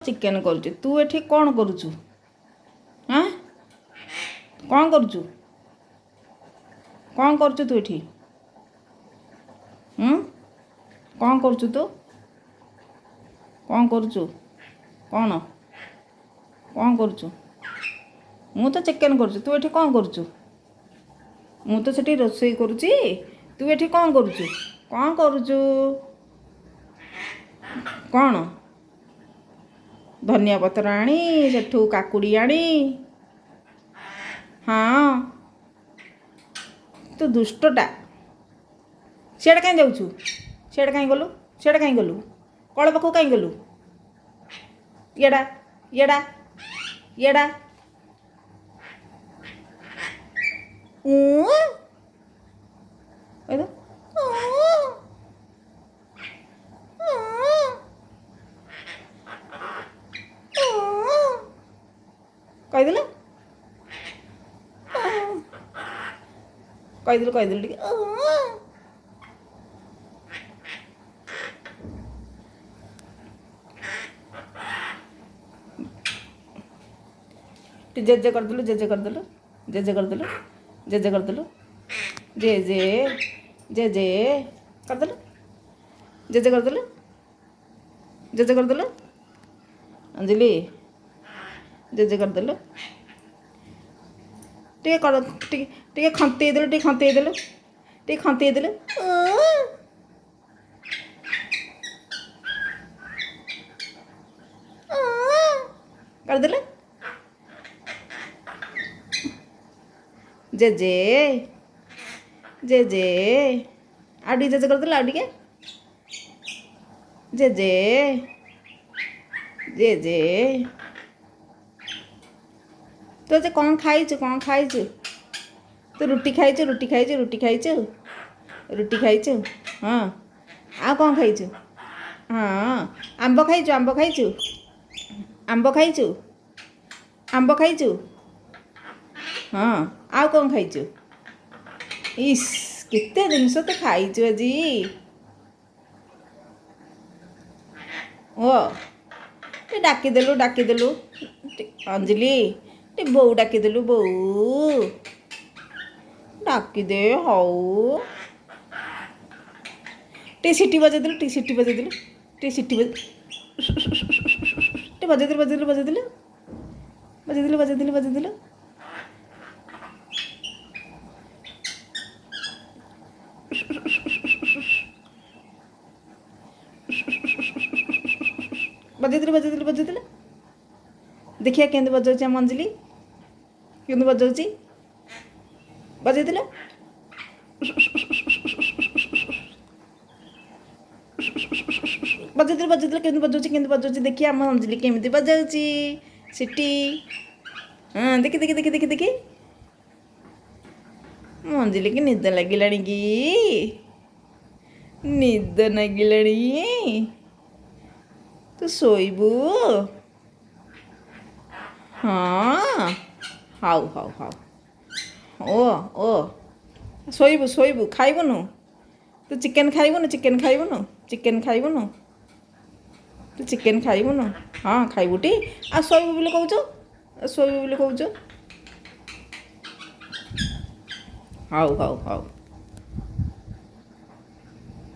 chicken करुचे तू एठी कौन करुचु हाँ कौन करुचु कौन करुचु तू एठी कौन करुचु तू कौन करुचु कौन कौन करुचु मु तो चिकेन करुचु तू एठी कौन करुचु मु तो सेठी रोसई करुची तू एठी कौन करुचु कौन करुचु कौन धनिया पत्र आनी सेठू काकुड़ी आनी हाँ तू दुष्टटा सियाड़े कहीं जाऊँ सियाड़े कहीं गलु सियाड़े कहीं गलु कल पाखु कहीं गलु येड़ा येड़ा येड़ा कहीदेलु कहीदेलु कहीदेलु टिके जेजे करदेलु जेजे करदेलु जेजे करदेलु जेजे करदेलु जेजे जेजे करदेलु जेजे करदेलु जेजे करदेलु अंजलि जेजे करदेलु टे खंते देलु टे खंते देलु टे खंते देलु करदेलु जेजे जेजे आड़ी जेजे करदेलु आड़ी के जेजे जेजे तू आज कौन खाइचु तू रुटी खाइचु रुटी खाइचु रुटी खाइचु रुटी खाइचु हाँ आ कौन खाइचु हाँ आंब खाइचु आंब खाइचु आंब खाइचु आंब खाइचु हाँ आ कौन खाइचु इस केते जिनस तो खाइचु आजी ओ डाकिदेलु अंजलि बो डाकिदेलु बो डाकिदे हाउ टे सीटी बजेदेलु टे सीटी बजेदेलु टे सीटी टे बजेदेलु बजेदेलु बजेदेलु बजेदेलु बजेदेलु बजेदेलु बजेदेलु बजेदेलु बजेदेलु देखिए केंद्र बजाऊँ आम अंजलि केंद्र बजाऊँ बजेदेलु बजेदेलु बजेदेलु केंद्र बजाऊँ देखिए आम अंजलि केमी बजाऊँ सीटी हाँ देखी देखी देखी देखी देखी मो अंजलि की निद लगिलाणी कि निद लगिलाणी तू शोबू हाँ हाउ हाउ हाउ ओ शोबू शोबू खाइबुनु तू चिकेन खाइबुनु चिकेन खाइबुनु चिकेन खाइबुनु तू चिकेन खाइबुनु हाँ खाइबुटी आ शोबू बोली कहूँ शोबू बोली कहूँ हाउ हाउ हाउ